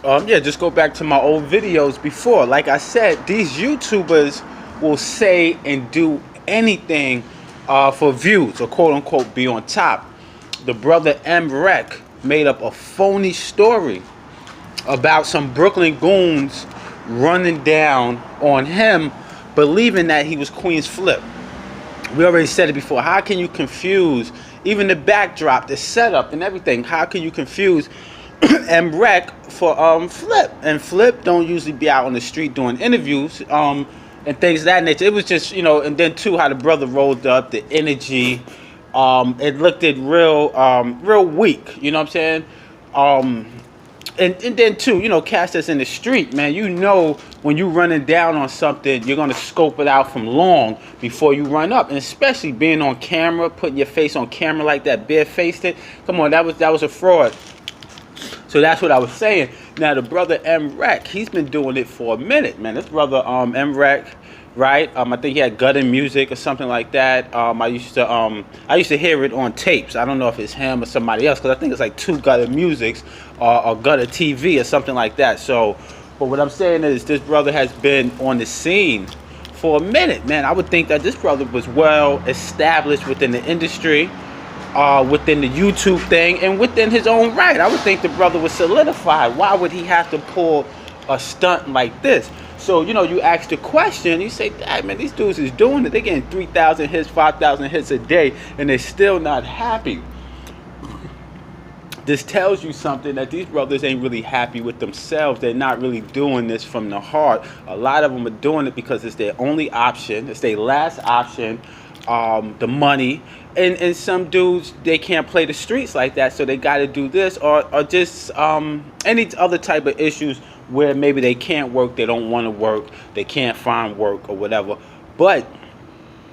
Yeah, just go back to my old videos before. Like I said, these YouTubers will say and do anything for views or quote unquote be on top. The brother reck made up a phony story about some Brooklyn goons running down on him, believing that he was Queen's Flip. We already said it before. How can you confuse even the backdrop, the setup, and everything? How can you confuse reck for Flip? And Flip don't usually be out on the street doing interviews and things of that nature. It was just, and then too how the brother rolled up, the energy. It looked it real weak. You know what I'm saying? And then too, cats that's in the street, man, when you running down on something, you're gonna scope it out from long before you run up. And especially being on camera, putting your face on camera like that, barefaced it. Come on, that was a fraud. So that's what I was saying. Now the brother reck, he's been doing it for a minute, man. This brother reck, right? I think he had Gutter Music or something like that. I used to hear it on tapes. I don't know if it's him or somebody else, because I think it's like two Gutter Musics or Gutter TV or something like that. So, but what I'm saying is this brother has been on the scene for a minute, man. I would think that this brother was well established within the industry, within the YouTube thing, and within his own right. I would think the brother was solidified. Why would he have to pull a stunt like this? So, you ask the question, you say, "Dad, man, these dudes is doing it. They're getting 3,000 hits, 5,000 hits a day, and they're still not happy." This tells you something, that these brothers ain't really happy with themselves. They're not really doing this from the heart. A lot of them are doing it because it's their only option. It's their last option. The money. And some dudes, they can't play the streets like that, so they got to do this or just any other type of issues where maybe they can't work, they don't want to work, they can't find work or whatever. But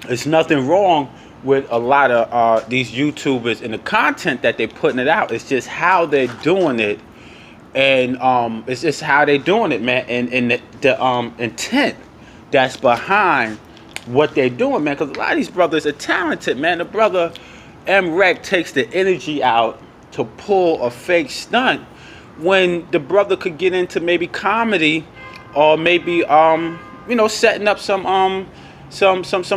there's nothing wrong with a lot of these YouTubers and the content that they're putting it out. It's just how they're doing it, and it's just how they're doing it, man, and the intent that's behind what they're doing, man. Because a lot of these brothers are talented, man. The brother reck takes the energy out to pull a fake stunt when the brother could get into maybe comedy or maybe setting up some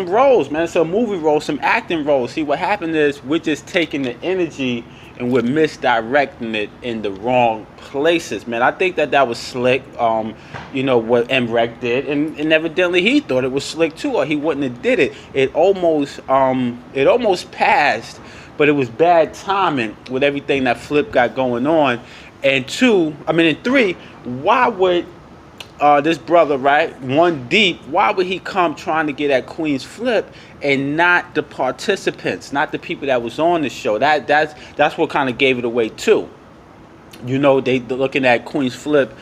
roles, man, some movie roles, some acting roles. See, what happened is we're just taking the energy and we're misdirecting it in the wrong places, man. I think that was slick, what reck did, and evidently he thought it was slick too, or he wouldn't have did it. It almost passed, but it was bad timing with everything that Flip got going on. And three, why would this brother, right, one deep, why would he come trying to get at Queen's Flip and not the participants, not the people that was on the show? That's what kind of gave it away too. They're looking at Queen's Flip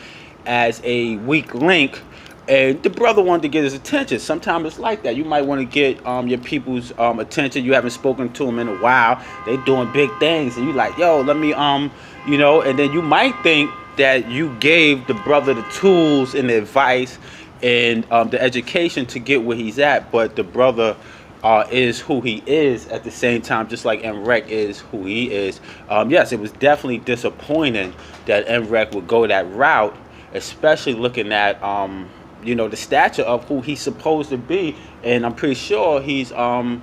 as a weak link, and the brother wanted to get his attention. Sometimes it's like that. You might want to get your people's attention. You haven't spoken to them in a while. They doing big things, and you like, yo, let me and then you might think that you gave the brother the tools and the advice and the education to get where he's at, but the brother is who he is at the same time, just like reck is who he is. Yes, it was definitely disappointing that reck would go that route, especially looking at the stature of who he's supposed to be. And I'm pretty sure he's I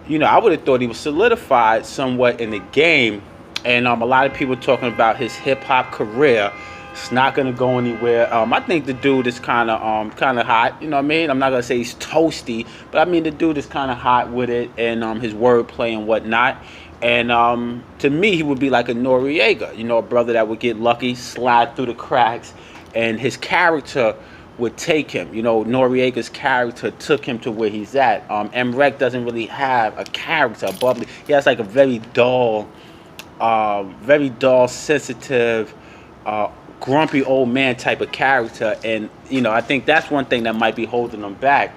would have thought he was solidified somewhat in the game. And a lot of people talking about his hip-hop career. It's not gonna go anywhere. I think the dude is kind of hot. You know what I mean? I'm not gonna say he's toasty, but I mean the dude is kind of hot with it, and his wordplay and whatnot. And to me, he would be like a Noriega, a brother that would get lucky, slide through the cracks, and his character would take him. Noriega's character took him to where he's at. reck doesn't really have a character, bubbly. He has like a very dull, sensitive, grumpy old man type of character, and I think that's one thing that might be holding him back.